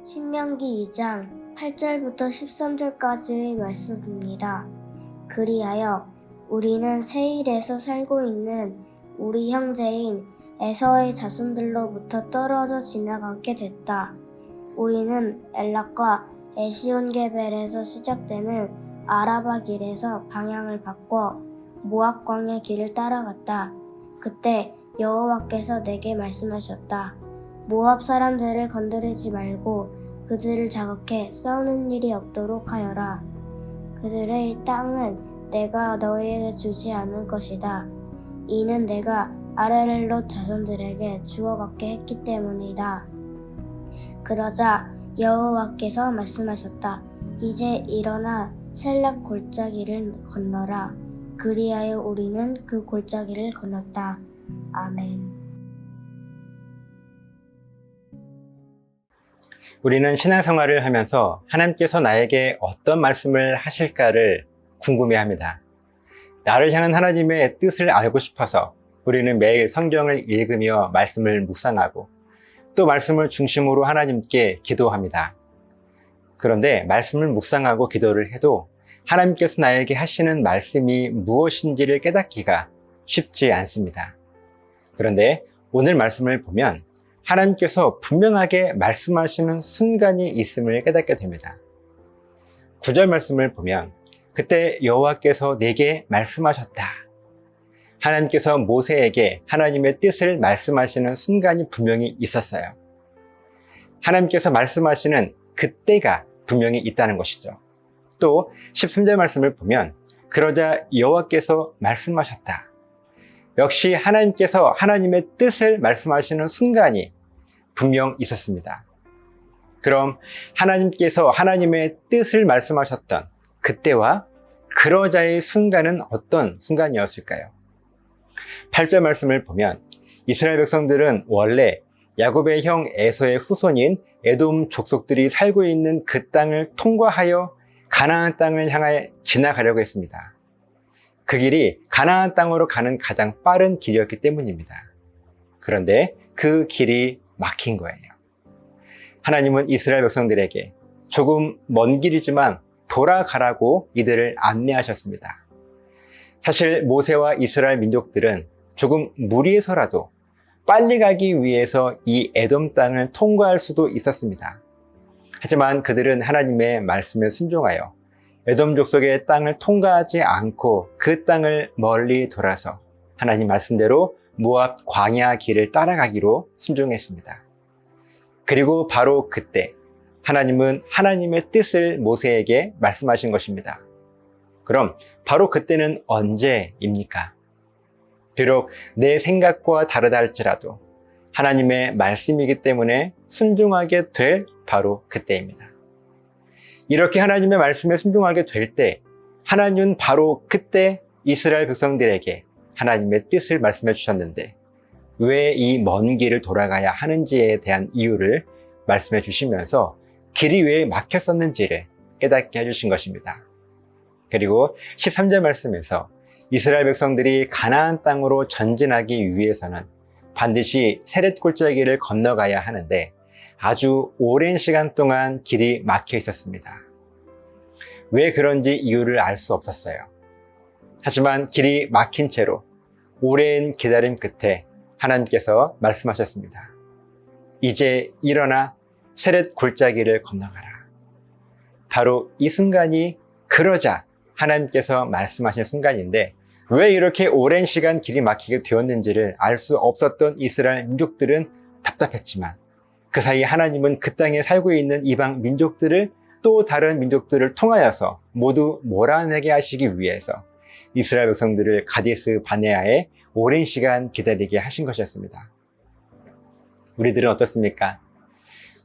신명기 2장 8절부터 13절까지의 말씀입니다. 그리하여 우리는 세일에서 살고 있는 우리 형제인 에서의 자손들로부터 떨어져 지나가게 됐다. 우리는 엘락과 에시온게벨에서 시작되는 아라바 길에서 방향을 바꿔 모압 광야 길을 따라갔다. 그때 여호와께서 내게 말씀하셨다. 모압 사람들을 건드리지 말고 그들을 자극해 싸우는 일이 없도록 하여라. 그들의 땅은 내가 너희에게 주지 않을 것이다. 이는 내가 아르엘롯 자손들에게 주어받게 했기 때문이다. 그러자 여호와께서 말씀하셨다. 이제 일어나 셀락 골짜기를 건너라. 그리하여 우리는 그 골짜기를 건넜다. 아멘. 우리는 신앙생활을 하면서 하나님께서 나에게 어떤 말씀을 하실까를 궁금해합니다. 나를 향한 하나님의 뜻을 알고 싶어서 우리는 매일 성경을 읽으며 말씀을 묵상하고 또 말씀을 중심으로 하나님께 기도합니다. 그런데 말씀을 묵상하고 기도를 해도 하나님께서 나에게 하시는 말씀이 무엇인지를 깨닫기가 쉽지 않습니다. 그런데 오늘 말씀을 보면 하나님께서 분명하게 말씀하시는 순간이 있음을 깨닫게 됩니다. 9절 말씀을 보면 그때 여호와께서 내게 말씀하셨다. 하나님께서 모세에게 하나님의 뜻을 말씀하시는 순간이 분명히 있었어요. 하나님께서 말씀하시는 그때가 분명히 있다는 것이죠. 또 13절 말씀을 보면 그러자 여호와께서 말씀하셨다. 역시 하나님께서 하나님의 뜻을 말씀하시는 순간이 분명 있었습니다. 그럼 하나님께서 하나님의 뜻을 말씀하셨던 그때와 그러자의 순간은 어떤 순간이었을까요? 8절 말씀을 보면 이스라엘 백성들은 원래 야곱의 형 에서의 후손인 에돔 족속들이 살고 있는 그 땅을 통과하여 가나안 땅을 향해 지나가려고 했습니다. 그 길이 가나안 땅으로 가는 가장 빠른 길이었기 때문입니다. 그런데 그 길이 막힌 거예요. 하나님은 이스라엘 백성들에게 조금 먼 길이지만 돌아가라고 이들을 안내하셨습니다. 사실 모세와 이스라엘 민족들은 조금 무리해서라도 빨리 가기 위해서 이 에돔 땅을 통과할 수도 있었습니다. 하지만 그들은 하나님의 말씀에 순종하여 에돔 족속의 땅을 통과하지 않고 그 땅을 멀리 돌아서 하나님 말씀대로 모압 광야 길을 따라가기로 순종했습니다. 그리고 바로 그때 하나님은 하나님의 뜻을 모세에게 말씀하신 것입니다. 그럼 바로 그때는 언제입니까? 비록 내 생각과 다르다 할지라도 하나님의 말씀이기 때문에 순종하게 될 바로 그때입니다. 이렇게 하나님의 말씀에 순종하게 될 때 하나님은 바로 그때 이스라엘 백성들에게 하나님의 뜻을 말씀해 주셨는데 왜 이 먼 길을 돌아가야 하는지에 대한 이유를 말씀해 주시면서 길이 왜 막혔었는지를 깨닫게 해주신 것입니다. 그리고 13절 말씀에서 이스라엘 백성들이 가나안 땅으로 전진하기 위해서는 반드시 세렛 골짜기를 건너가야 하는데 아주 오랜 시간 동안 길이 막혀 있었습니다. 왜 그런지 이유를 알 수 없었어요. 하지만 길이 막힌 채로 오랜 기다림 끝에 하나님께서 말씀하셨습니다. 이제 일어나 세렛 골짜기를 건너가라. 바로 이 순간이 그러자 하나님께서 말씀하신 순간인데 왜 이렇게 오랜 시간 길이 막히게 되었는지를 알 수 없었던 이스라엘 민족들은 답답했지만 그 사이 하나님은 그 땅에 살고 있는 이방 민족들을 또 다른 민족들을 통하여서 모두 몰아내게 하시기 위해서 이스라엘 백성들을 가데스 바네아에 오랜 시간 기다리게 하신 것이었습니다. 우리들은 어떻습니까?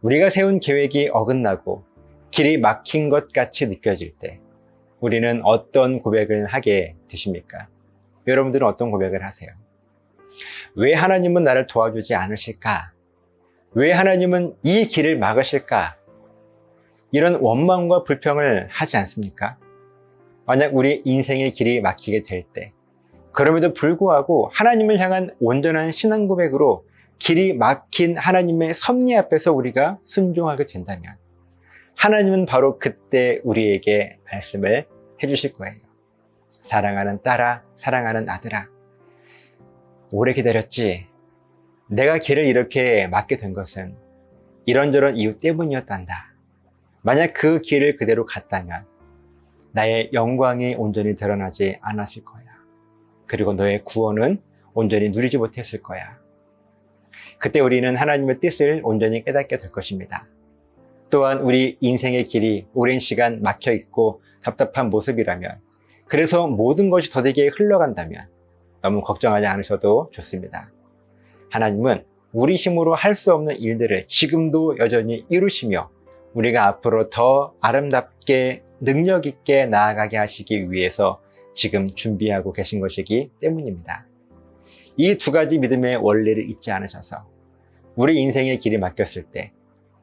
우리가 세운 계획이 어긋나고 길이 막힌 것 같이 느껴질 때 우리는 어떤 고백을 하게 되십니까? 여러분들은 어떤 고백을 하세요? 왜 하나님은 나를 도와주지 않으실까? 왜 하나님은 이 길을 막으실까? 이런 원망과 불평을 하지 않습니까? 만약 우리 인생의 길이 막히게 될 때, 그럼에도 불구하고 하나님을 향한 온전한 신앙 고백으로 길이 막힌 하나님의 섭리 앞에서 우리가 순종하게 된다면 하나님은 바로 그때 우리에게 말씀을 해주실 거예요. 사랑하는 딸아, 사랑하는 아들아, 오래 기다렸지? 내가 길을 이렇게 막게 된 것은 이런저런 이유 때문이었단다. 만약 그 길을 그대로 갔다면 나의 영광이 온전히 드러나지 않았을 거야. 그리고 너의 구원은 온전히 누리지 못했을 거야. 그때 우리는 하나님의 뜻을 온전히 깨닫게 될 것입니다. 또한 우리 인생의 길이 오랜 시간 막혀 있고 답답한 모습이라면, 그래서 모든 것이 더디게 흘러간다면 너무 걱정하지 않으셔도 좋습니다. 하나님은 우리 힘으로 할 수 없는 일들을 지금도 여전히 이루시며 우리가 앞으로 더 아름답게 능력 있게 나아가게 하시기 위해서 지금 준비하고 계신 것이기 때문입니다. 이 두 가지 믿음의 원리를 잊지 않으셔서 우리 인생의 길이 막혔을 때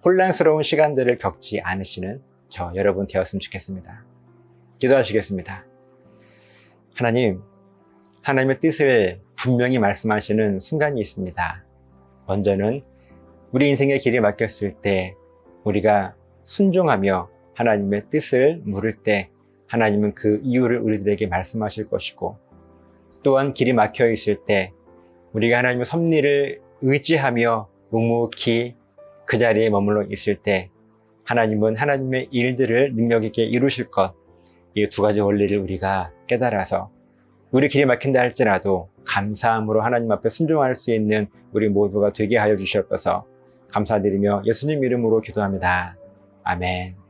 혼란스러운 시간들을 겪지 않으시는 저 여러분 되었으면 좋겠습니다. 기도하시겠습니다. 하나님, 하나님의 뜻을 분명히 말씀하시는 순간이 있습니다. 먼저는 우리 인생의 길이 막혔을 때 우리가 순종하며 하나님의 뜻을 물을 때 하나님은 그 이유를 우리들에게 말씀하실 것이고, 또한 길이 막혀 있을 때 우리가 하나님의 섭리를 의지하며 묵묵히 그 자리에 머물러 있을 때 하나님은 하나님의 일들을 능력 있게 이루실 것, 이 두 가지 원리를 우리가 깨달아서 우리 길이 막힌다 할지라도 감사함으로 하나님 앞에 순종할 수 있는 우리 모두가 되게 하여 주시옵소서. 감사드리며 예수님 이름으로 기도합니다. 아멘.